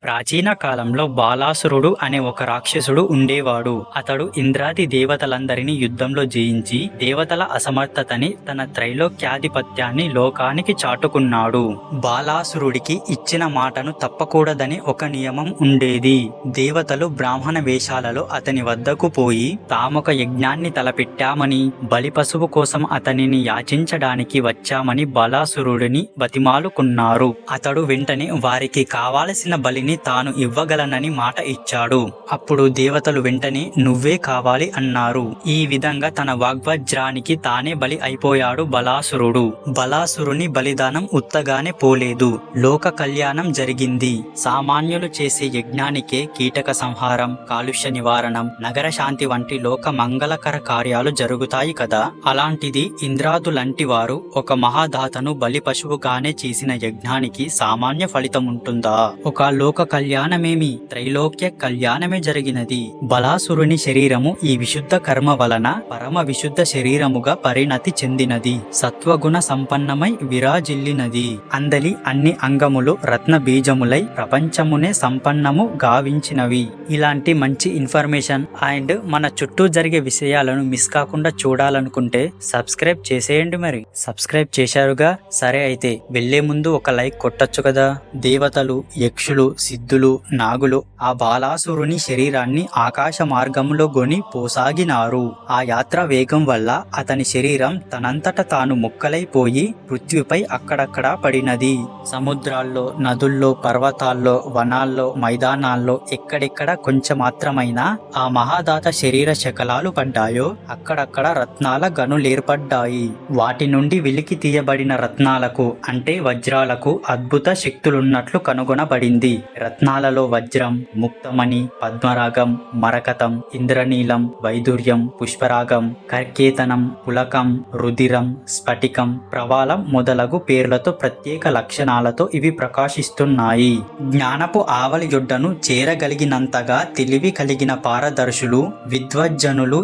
ప్రాచీన కాలంలో బాలాసురుడు అనే ఒక రాక్షసుడు ఉండేవాడు. అతడు ఇంద్రాది దేవతలందరినీ యుద్ధంలో జయించి దేవతల అసమర్థతని తన త్రైలోక్యాధిపత్యాన్ని లోకానికి చాటుకున్నాడు. బాలాసురుడికి ఇచ్చిన మాటను తప్పకూడదని ఒక నియమం ఉండేది. దేవతలు బ్రాహ్మణ వేషాలలో అతని వద్దకు పోయి తామొక యజ్ఞాన్ని తలపెట్టామని, బలి పశువు కోసం అతనిని యాచించడానికి వచ్చామని బాలాసురుడిని బతిమాలుకున్నారు. అతడు వెంటనే వారికి కావాల్సిన బలిని తాను ఇవ్వగలనని మాట ఇచ్చాడు. అప్పుడు దేవతలు వెంటనే నువ్వే కావాలి అన్నారు. ఈ విధంగా తన వాగ్వజ్రానికి తానే బలి అయిపోయాడు బలాసురుడు. బలాసురుని బలిదానం ఉత్తగానే పోలేదు, లోక కళ్యాణం జరిగింది. సామాన్యులు చేసే యజ్ఞానికే కీటక సంహారం, కాలుష్య నివారణం, నగర శాంతి వంటి లోక మంగళకర కార్యాలు జరుగుతాయి కదా. అలాంటిది ఇంద్రాదులంటి వారు ఒక మహాదాతను బలి పశువుగానే చేసిన యజ్ఞానికి సామాన్య ఫలితం ఉంటుందా? ఒక లోక కళ్యాణమేమి, త్రైలోక్య కళ్యాణమే జరిగినది. బలాసురుని శరీరము ఈ విశుద్ధ కర్మ వలన పరమ విశుద్ధ శరీరముగా పరిణతి చెందినది. సత్వగుణ సంపన్నమై విరాజిల్లినది. అందలి అన్ని అంగములు రత్న బీజములై ప్రపంచమునే సంపన్నము గావించినవి. ఇలాంటి మంచి ఇన్ఫర్మేషన్ అండ్ మన చుట్టూ జరిగే విషయాలను మిస్ కాకుండా చూడాలనుకుంటే సబ్స్క్రైబ్ చేసేయండి. మరి సబ్స్క్రైబ్ చేశారుగా, సరే అయితే వెళ్లే ముందు ఒక లైక్ కొట్టొచ్చు కదా. దేవతలు, యక్షులు, సిద్ధులు, నాగులు ఆ బాలాసురుని శరీరాన్ని ఆకాశ మార్గంలో గొని పోసాగినారు. ఆ యాత్ర వేగం వల్ల అతని శరీరం తనంతట తాను ముక్కలైపోయి పృథ్వీపై అక్కడక్కడా పడినది. సముద్రాల్లో, నదుల్లో, పర్వతాల్లో, వనాల్లో, మైదానాల్లో ఎక్కడెక్కడ కొంచెం మాత్రమైనా ఆ మహాదాత శరీర శకలాలు పడ్డాయో అక్కడక్కడ రత్నాల గనులేర్పడ్డాయి. వాటి నుండి వెలికి తీయబడిన రత్నాలకు అంటే వజ్రాలకు అద్భుత శక్తులున్నట్లు కనుగొనబడింది. రత్నాలలో వజ్రం, ముక్తమణి, పద్మరాగం, మరకతం, ఇంద్రనీలం, వైదూర్యం, పుష్పరాగం, కర్కేతనం, పులకం, రుధిరం, స్ఫటికం, ప్రవాలం మొదలగు పేర్లతో ప్రత్యేక లక్షణాలతో ఇవి ప్రకాశిస్తున్నాయి. జ్ఞానపు ఆవలి యొడ్డను చేరగలిగినంతగా తెలివి కలిగిన పారదర్శులు, విద్వజ్జనులు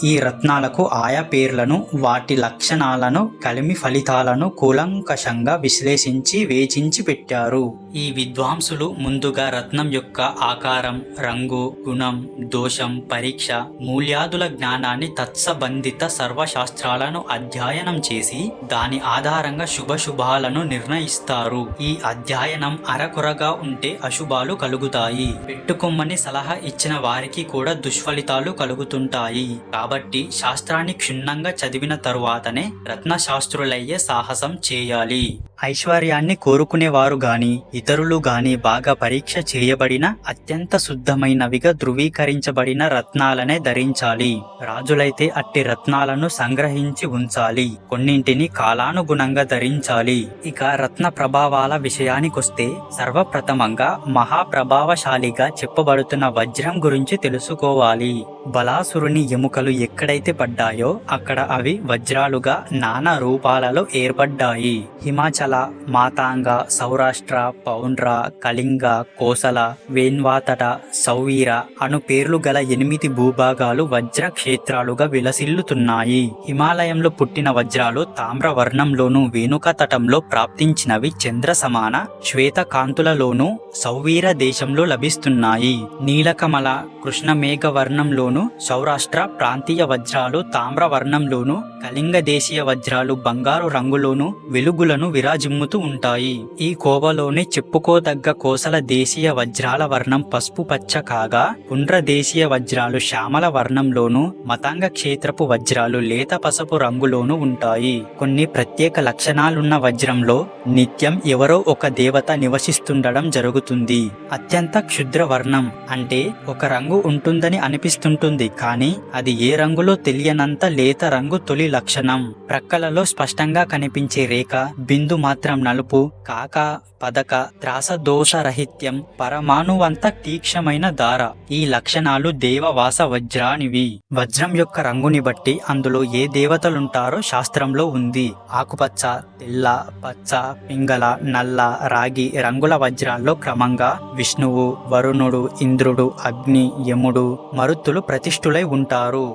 ఈ రత్నాలకు ఆయా పేర్లను, వాటి లక్షణాలను, కలిమి ఫలితాలను కూలంకషంగా విశ్లేషించి వేచించి పెట్టారు. ఈ విద్వాంసులు ముందుగా రత్నం యొక్క ఆకారం, రంగు, గుణం, దోషం, పరీక్ష, మూల్యాదుల జ్ఞానాన్ని తత్సంబంధిత సర్వశాస్త్రాలను అధ్యయనం చేసి దాని ఆధారంగా శుభాలను నిర్ణయిస్తారు. ఈ అధ్యయనం అరకొరగా ఉంటే అశుభాలు కలుగుతాయి. పెట్టుకొమ్మని సలహా ఇచ్చిన వారికి కూడా దుష్ఫలితాలు కలుగుతుంటాయి. కాబట్టి శాస్త్రాన్ని క్షుణ్ణంగా చదివిన తరువాతనే రత్నశాస్త్రులయ్యే సాహసం చేయాలి. ఐశ్వర్యాన్ని కోరుకునేవారు గాని ఇతరులు గాని బాగా పరీక్ష చేయబడిన అత్యంత శుద్ధమైనవిగా ధృవీకరించబడిన రత్నాలనే ధరించాలి. రాజులైతే అట్టి రత్నాలను సంగ్రహించి ఉంచాలి. కొన్నింటిని కాలానుగుణంగా ధరించాలి. ఇక రత్న ప్రభావాల విషయానికొస్తే సర్వప్రథమంగా మహాప్రభావశాలిగా చెప్పబడుతున్న వజ్రం గురించి తెలుసుకోవాలి. బలాసురుని ఎముకలు ఎక్కడైతే పడ్డాయో అక్కడ అవి వజ్రాలుగా నానా రూపాలలో ఏర్పడ్డాయి. హిమాచల, మాతాంగ, సౌరాష్ట్ర, పౌండ్ర, కళింగ, కోసల, వేన్వాతట, సౌవీర అను పేర్లు గల 8 భూభాగాలు వజ్ర క్షేత్రాలుగా విలసిల్లుతున్నాయి. హిమాలయంలో పుట్టిన వజ్రాలు తామ్రవర్ణంలోనూ వేణుక తటంలో ప్రాప్తించినవి చంద్ర సమాన శ్వేత కాంతులలోనూ సౌవీర దేశంలో లభిస్తున్నాయి. నీలకమల, కృష్ణమేఘ వర్ణంలోను సౌరాష్ట్ర ప్రాంతీయ వజ్రాలు తామ్రవర్ణంలోను, కళింగ దేశీయ వజ్రాలు బంగారు రంగులోను వెలుగులను విరాజిమ్ముతూ ఉంటాయి. ఈ కోవలోనే చెప్పుకోదగ్గ కోసల దేశీయ వజ్రాల వర్ణం పసుపు పచ్చ కాగా, పుండ్ర దేశీయ వజ్రాలు శ్యామల వర్ణంలోను, మతాంగ క్షేత్రపు వజ్రాలు లేత పసుపు రంగులోను ఉంటాయి. కొన్ని ప్రత్యేక లక్షణాలున్న వజ్రంలో నిత్యం ఎవరో ఒక దేవత నివసిస్తుండడం జరుగుతుంది. అత్యంత క్షుద్ర వర్ణం అంటే ఒక రంగు ఉంటుందని అనిపిస్తుంటుంది, కానీ అది ఏ రంగులో తెలియనంత లేత రంగు తొలి లక్షణం. ప్రక్కలలో స్పష్టంగా కనిపించే రేఖ బిందు మాత్రం నలుపు, కాక పదక త్రాసదోషరహిత్యం, పరమాణువంత తీక్షమైన దార ఈ లక్షణాలు దేవవాస వజ్రానివి. వజ్రం యొక్క రంగుని బట్టి అందులో ఏ దేవతలుంటారో శాస్త్రంలో ఉంది. ఆకుపచ్చ, తెల్ల, పచ్చ, పింగళ, నల్ల, రాగి రంగుల వజ్రాల్లో క్రమంగా విష్ణువు, వరుణుడు, ఇంద్రుడు, అగ్ని, యముడు, మరుత్తులు ప్రతిష్ఠులై ఉంటారు.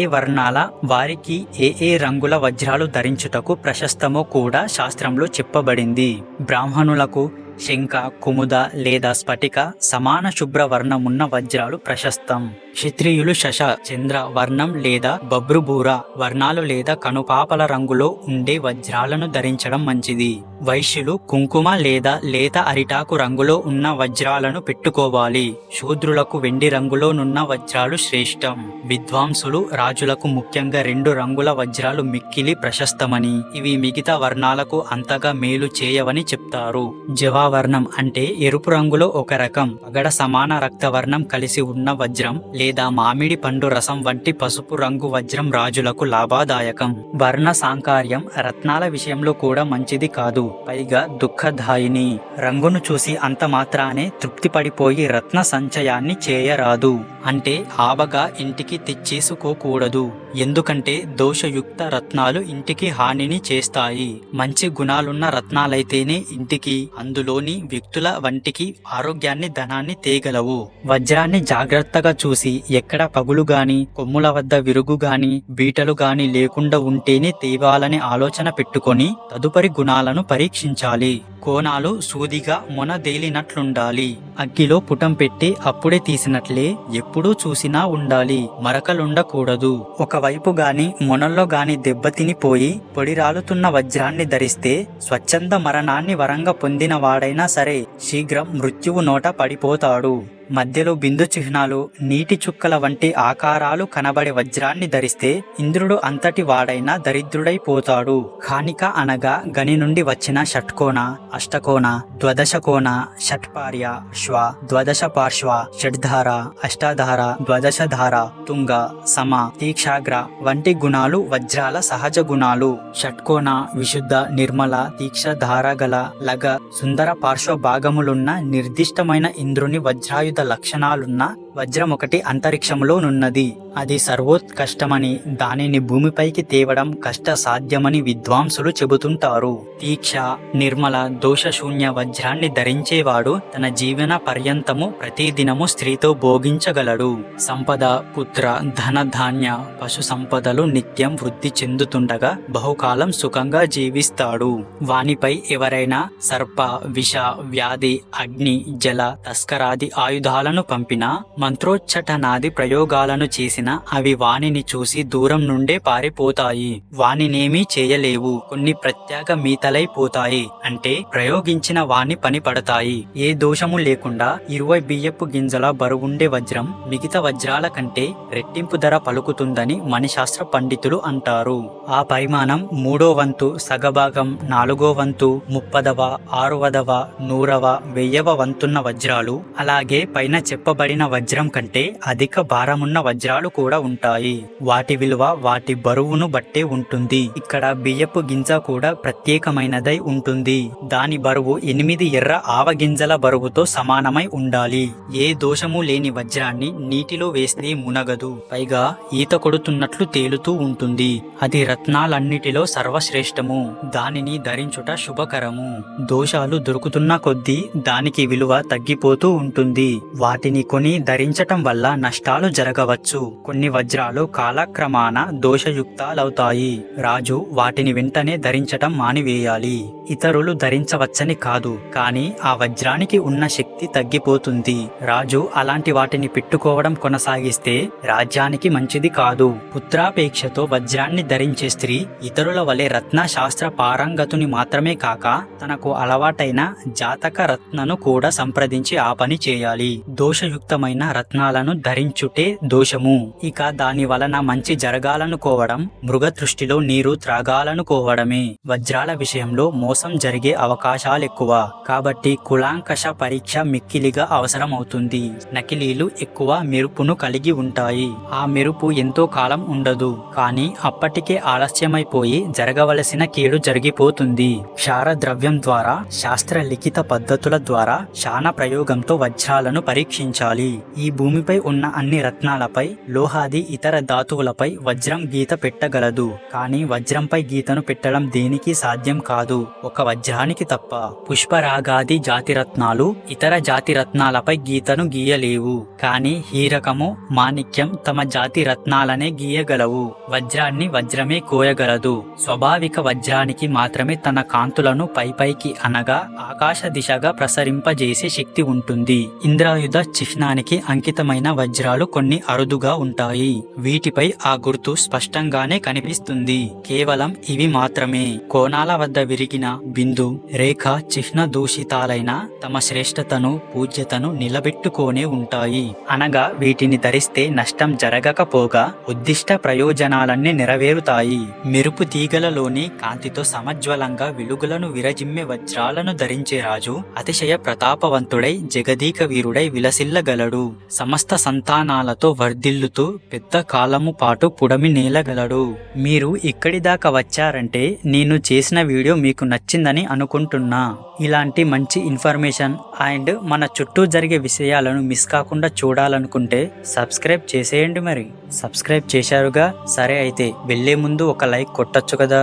ఏ వర్ణాల వారికి ఏ రంగుల వజ్రాలు ధరించుటకు ప్రశస్తమో కూడా శాస్త్రంలో చెప్పబడింది. బ్రాహ్మణులకు శంఖ, కుముద లేదా స్ఫటిక సమాన శుభ్ర వర్ణమున్న వజ్రాలు ప్రశస్తం. క్షత్రియులు శశ, చంద్ర వర్ణం లేదా బబ్రుబూర వర్ణాలు లేదా కనుపాపల రంగులో ఉండే వజ్రాలను ధరించడం మంచిది. వైశ్యులు కుంకుమ లేదా లేత అరిటాకు రంగులో ఉన్న వజ్రాలను పెట్టుకోవాలి. శూద్రులకు వెండి రంగులోనున్న వజ్రాలు శ్రేష్టం. విద్వాంసులు రాజులకు ముఖ్యంగా 2 రంగుల వజ్రాలు మిక్కిలి ప్రశస్తమని, ఇవి మిగతా వర్ణాలకు అంతగా మేలు చేయవని చెప్తారు. జవావర్ణం అంటే ఎరుపు రంగులో ఒక రకం పగడ సమాన రక్తవర్ణం కలిసి ఉన్న వజ్రం లేదా మామిడి పండు రసం వంటి పసుపు రంగు వజ్రం రాజులకు లాభదాయకం. వర్ణ సాంకర్యం రత్నాల విషయంలో కూడా మంచిది కాదు, పైగా దుఃఖదాయిని. రంగును చూసి అంత మాత్రానే తృప్తి పడిపోయి రత్న సంచయాన్ని చేయరాదు. అంటే ఆబగా ఇంటికి తెచ్చేసుకోకూడదు. ఎందుకంటే దోషయుక్త రత్నాలు ఇంటికి హానిని చేస్తాయి. మంచి గుణాలున్న రత్నాలైతేనే ఇంటికి, అందులోని వ్యక్తుల వంటికి ఆరోగ్యాన్ని, ధనాన్ని తేగలవు. వజ్రాన్ని జాగ్రత్తగా చూసి ఎక్కడ పగులు గాని, కొమ్ముల వద్ద విరుగు గాని, బీటలు గాని లేకుండా ఉంటేనే తేవాలనే ఆలోచన పెట్టుకొని తదుపరి గుణాలను పరీక్షించాలి. కోణాలు సూదిగా మొనదేలినట్లుండాలి. అగ్గిలో పుటం పెట్టి అప్పుడే తీసినట్లే ఎప్పుడూ చూసినా ఉండాలి. మరకలుండకూడదు. ఒకవైపు గాని మొనల్లో గాని దెబ్బతినిపోయి పొడి రాలుతున్న వజ్రాన్ని ధరిస్తే స్వచ్ఛంద మరణాన్ని వరంగా పొందిన వాడైనా సరే శీఘ్రం మృత్యువు నోట పడిపోతాడు. మధ్యలో బిందు చిహ్నాలు, నీటి చుక్కల వంటి ఆకారాలు కనబడే వజ్రాన్ని ధరిస్తే ఇంద్రుడు అంతటి వాడైనా దరిద్రుడైపోతాడు. ఖానిక అనగా గని నుండి వచ్చిన షట్కోణ, అష్టకోణ, ద్వాదశకోణ, షట్పార్య, శ్వ, ద్వాదశ పార్శ్వ, షడ్ధార, అష్టాధార, ద్వాదశధార, తుంగ, సమ, తీక్షాగ్ర వంటి గుణాలు వజ్రాల సహజ గుణాలు. షట్కోణ విశుద్ధ, నిర్మల, తీక్షధార గల, లగ, సుందర పార్శ్వ భాగములున్న నిర్దిష్టమైన ఇంద్రుని వజ్రాయు లక్షణాలున్న వజ్రం ఒకటి అంతరిక్షంలోనున్నది. అది సర్వోత్కష్టమని, దానిని భూమిపైకి తేవడం కష్ట సాధ్యమని విద్వాంసులు చెబుతుంటారు. తీక్ష, నిర్మల, దోషశూన్య వజ్రాన్ని ధరించేవాడు తన జీవన పర్యంతము ప్రతిదినము స్త్రీతో భోగించగలడు. సంపద, పుత్ర, ధన, ధాన్య, పశు సంపదలు నిత్యం వృద్ధి చెందుతుండగా బహుకాలం సుఖంగా జీవిస్తాడు. వానిపై ఎవరైనా సర్ప, విష, వ్యాధి, అగ్ని, జల, తస్కరాది ఆయుధాలను పంపినా, మంత్రోచ్చటనాది ప్రయోగాలను చేసిన అవి వానిని చూసి దూరం నుండే పారిపోతాయి. వానినేమీ చేయలేవు. కొన్ని ప్రత్యేక మీతలైపోతాయి, అంటే ప్రయోగించిన వాని పని పడతాయి. ఏ దోషము లేకుండా 20 బియ్యపు గింజల బరువుండే వజ్రం మిగతా వజ్రాల కంటే రెట్టింపు ధర పలుకుతుందని మణిశాస్త్ర పండితులు అంటారు. ఆ పరిమాణం 3వ వంతు, సగభాగం 4వ వంతు, 30వ, 6వ, 100వ, 1000వ వంతున్న వజ్రాలు, అలాగే పైన చెప్పబడిన వజ్రం కంటే అధిక భారమున్న వజ్రాలు కూడా ఉంటాయి. వాటి విలువ వాటి బరువును బట్టే ఉంటుంది. ఇక్కడ బియ్యపు గింజ కూడా ప్రత్యేకమైనదై ఉంటుంది. దాని బరువు 8 ఎర్ర ఆవ గింజల బరువుతో సమానమై ఉండాలి. ఏ దోషము లేని వజ్రాన్ని నీటిలో వేస్తే మునగదు, పైగా ఈత కొడుతున్నట్లు తేలుతూ ఉంటుంది. అది రత్నాలన్నిటిలో సర్వశ్రేష్టము. దానిని ధరించుట శుభకరము. దోషాలు దొరుకుతున్న కొద్దీ దానికి విలువ తగ్గిపోతూ ఉంటుంది. వాటిని కొని ధరించటం వల్ల నష్టాలు జరగవచ్చు. కొన్ని వజ్రాలు కాలక్రమాన దోషయుక్తాలవుతాయి. రాజు వాటిని వెంటనే ధరించటం మానివేయాలి. ఇతరులు ధరించవచ్చని కాదు, కానీ ఆ వజ్రానికి ఉన్న శక్తి తగ్గిపోతుంది. రాజు అలాంటి వాటిని పెట్టుకోవడం కొనసాగిస్తే రాజ్యానికి మంచిది కాదు. పుత్రాపేక్షతో వజ్రాన్ని ధరించే స్త్రీ ఇతరుల వలె రత్న శాస్త్ర పారంగతుని మాత్రమే కాక తనకు అలవాటైన జాతక రత్నను కూడా సంప్రదించి ఆ పని చేయాలి. దోషయుక్తమైన రత్నాలను ధరించుటే దోషము. ఇక దాని వలన మంచి జరగాలనుకోవడం మృగ దృష్టిలో నీరు త్రాగాలనుకోవడమే. వజ్రాల విషయంలో మోసం జరిగే అవకాశాలెక్కువ. కాబట్టి కులాంకష పరీక్ష మిక్కిలిగా అవసరమవుతుంది. నకిలీలు ఎక్కువ మెరుపును కలిగి ఉంటాయి. ఆ మెరుపు ఎంతో కాలం ఉండదు, కానీ అప్పటికే ఆలస్యమైపోయి జరగవలసిన కీడు జరిగిపోతుంది. క్షార ద్రవ్యం ద్వారా, శాస్త్ర లిఖిత పద్ధతుల ద్వారా శాన ప్రయోగంతో వజ్రాలను పరీక్షించాలి. ఈ భూమిపై ఉన్న అన్ని రత్నాలపై, లోహాది ఇతర ధాతువులపై వజ్రం గీత పెట్టగలదు, కానీ వజ్రంపై గీతను పెట్టడం దేనికి సాధ్యం కాదు. ఒక వజ్రానికి తప్ప. పుష్పరాగాది జాతిరత్నాలు ఇతర జాతిరత్నాలపై గీతను గీయలేవు, కానీ హీరకము, మాణిక్యం తమ జాతిరత్నాలనే గీయగలవు. వజ్రాన్ని వజ్రమే కోయగలదు. స్వాభావిక వజ్రానికి మాత్రమే తన కాంతులను పైపైకి అనగా ఆకాశ దిశగా ప్రసరింపజేసే శక్తి ఉంటుంది. ఇంద్రాయుధ చిహ్నానికి అంకితమైన వజ్రాలు కొన్ని అరుదుగా ఉంటాయి. వీటిపై ఆ గుర్తు స్పష్టంగానే కనిపిస్తుంది. కేవలం ఇవి మాత్రమే కోణాల వద్ద విరిగిన బిందు రేఖ చిహ్న దూషితాలైన తమ శ్రేష్టతను, పూజ్యతను నిలబెట్టుకోనే ఉంటాయి. అనగా వీటిని ధరిస్తే నష్టం జరగకపోగా ఉద్దిష్ట ప్రయోజనాలన్నీ నెరవేరుతాయి. మెరుపు తీగలలోని కాంతితో సమజ్వలంగా వెలుగులను విరజిమ్మే వజ్రాలను ధరించే రాజు అతిశయ ప్రతాపవంతుడై జగదీక వీరుడై విలసిల్లగలడు. సమస్త సంతానాలతో వర్ధిల్లుతూ పెద్ద కాలము పాటు పుడమి నేలగలడు. మీరు ఇక్కడి దాకా వచ్చారంటే నేను చేసిన వీడియో మీకు నచ్చిందని అనుకుంటున్నా. ఇలాంటి మంచి ఇన్ఫర్మేషన్ అండ్ మన చుట్టూ జరిగే విషయాలను మిస్ కాకుండా చూడాలనుకుంటే సబ్స్క్రైబ్ చేసేయండి. మరి సబ్స్క్రైబ్ చేశారుగా, సరే అయితే వెళ్లే ముందు ఒక లైక్ కొట్టొచ్చు కదా.